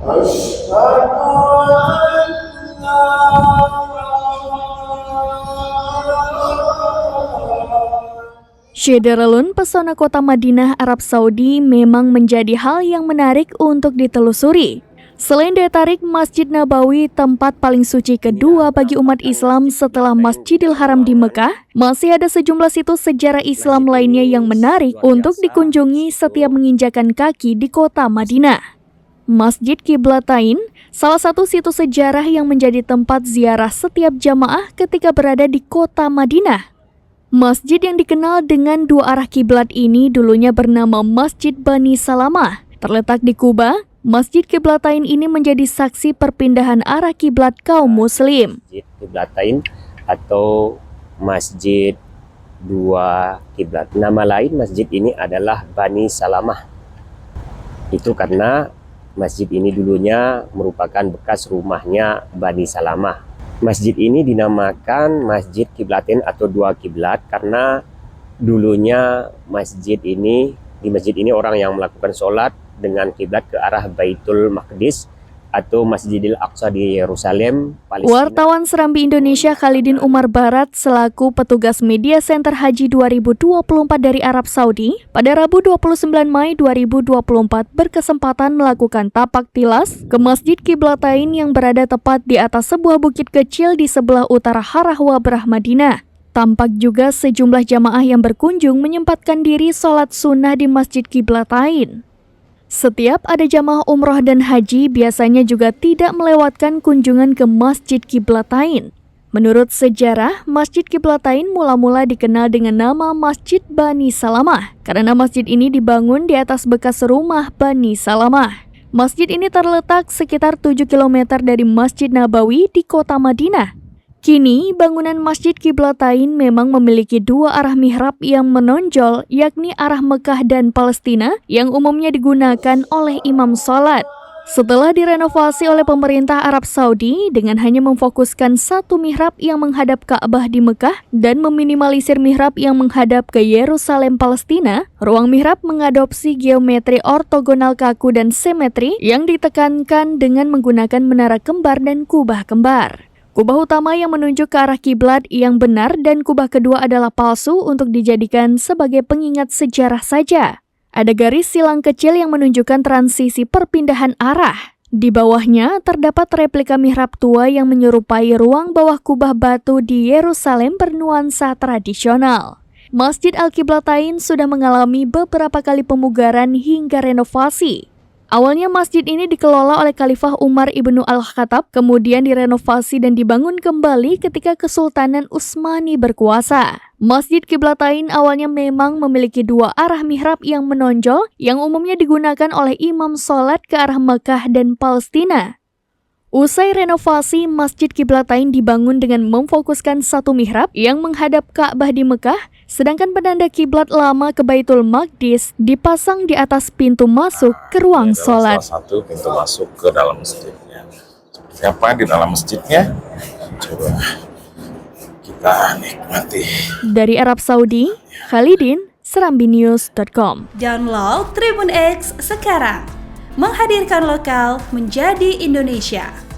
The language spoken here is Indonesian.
أشهد أن لا Syederalun, pesona kota Madinah, Arab Saudi memang menjadi hal yang menarik untuk ditelusuri. Selain daya tarik Masjid Nabawi, tempat paling suci kedua bagi umat Islam setelah Masjidil Haram di Mekah, masih ada sejumlah situs sejarah Islam lainnya yang menarik untuk dikunjungi setiap menginjakan kaki di kota Madinah. Masjid Qiblatain, salah satu situs sejarah yang menjadi tempat ziarah setiap jamaah ketika berada di kota Madinah. Masjid yang dikenal dengan dua arah kiblat ini dulunya bernama Masjid Bani Salamah. Terletak di Kuba, Masjid Qiblatain ini menjadi saksi perpindahan arah kiblat kaum muslim. Masjid Qiblatain atau Masjid Dua Kiblat. Nama lain masjid ini adalah Bani Salamah. Itu karena masjid ini dulunya merupakan bekas rumahnya Bani Salamah. Masjid ini dinamakan Masjid Qiblatain atau Dua Kiblat karena dulunya di masjid ini orang yang melakukan sholat dengan kiblat ke arah Baitul Maqdis atau Masjidil Aqsa di Yerusalem, Palestina. Wartawan Serambi Indonesia Khalidin Umar Barat selaku petugas Media Center Haji 2024 dari Arab Saudi pada Rabu 29 Mei 2024 berkesempatan melakukan tapak tilas ke Masjid Qiblatain yang berada tepat di atas sebuah bukit kecil di sebelah utara Harah Wabrah Madinah. Tampak juga sejumlah jamaah yang berkunjung menyempatkan diri sholat sunnah di Masjid Qiblatain. Setiap ada jamaah umroh dan haji biasanya juga tidak melewatkan kunjungan ke Masjid Qiblatain. Menurut sejarah, Masjid Qiblatain mula-mula dikenal dengan nama Masjid Bani Salamah karena masjid ini dibangun di atas bekas rumah Bani Salamah. Masjid ini terletak sekitar 7 km dari Masjid Nabawi di kota Madinah. Kini, bangunan Masjid Qiblatain memang memiliki dua arah mihrab yang menonjol, yakni arah Mekah dan Palestina yang umumnya digunakan oleh imam sholat. Setelah direnovasi oleh pemerintah Arab Saudi dengan hanya memfokuskan satu mihrab yang menghadap Ka'bah di Mekah dan meminimalisir mihrab yang menghadap ke Yerusalem, Palestina, ruang mihrab mengadopsi geometri ortogonal kaku dan simetri yang ditekankan dengan menggunakan menara kembar dan kubah kembar. Kubah utama yang menunjuk ke arah kiblat yang benar dan kubah kedua adalah palsu untuk dijadikan sebagai pengingat sejarah saja. Ada garis silang kecil yang menunjukkan transisi perpindahan arah. Di bawahnya terdapat replika mihrab tua yang menyerupai ruang bawah kubah batu di Yerusalem bernuansa tradisional. Masjid Al-Qiblatain sudah mengalami beberapa kali pemugaran hingga renovasi. Awalnya masjid ini dikelola oleh Khalifah Umar ibnu Al-Khattab, kemudian direnovasi dan dibangun kembali ketika Kesultanan Utsmani berkuasa. Masjid Qiblatain awalnya memang memiliki dua arah mihrab yang menonjol yang umumnya digunakan oleh imam sholat ke arah Mekah dan Palestina. Usai renovasi, Masjid Qiblatain dibangun dengan memfokuskan satu mihrab yang menghadap Ka'bah di Mekah, sedangkan penanda kiblat lama ke Baitul Maqdis dipasang di atas pintu masuk ke ruang sholat. Salah satu pintu masuk ke dalam masjidnya. Seperti apa di dalam masjidnya? Coba kita nikmati. Dari Arab Saudi, Khalidin, serambinews.com. Download Tribun X sekarang. Menghadirkan lokal menjadi Indonesia.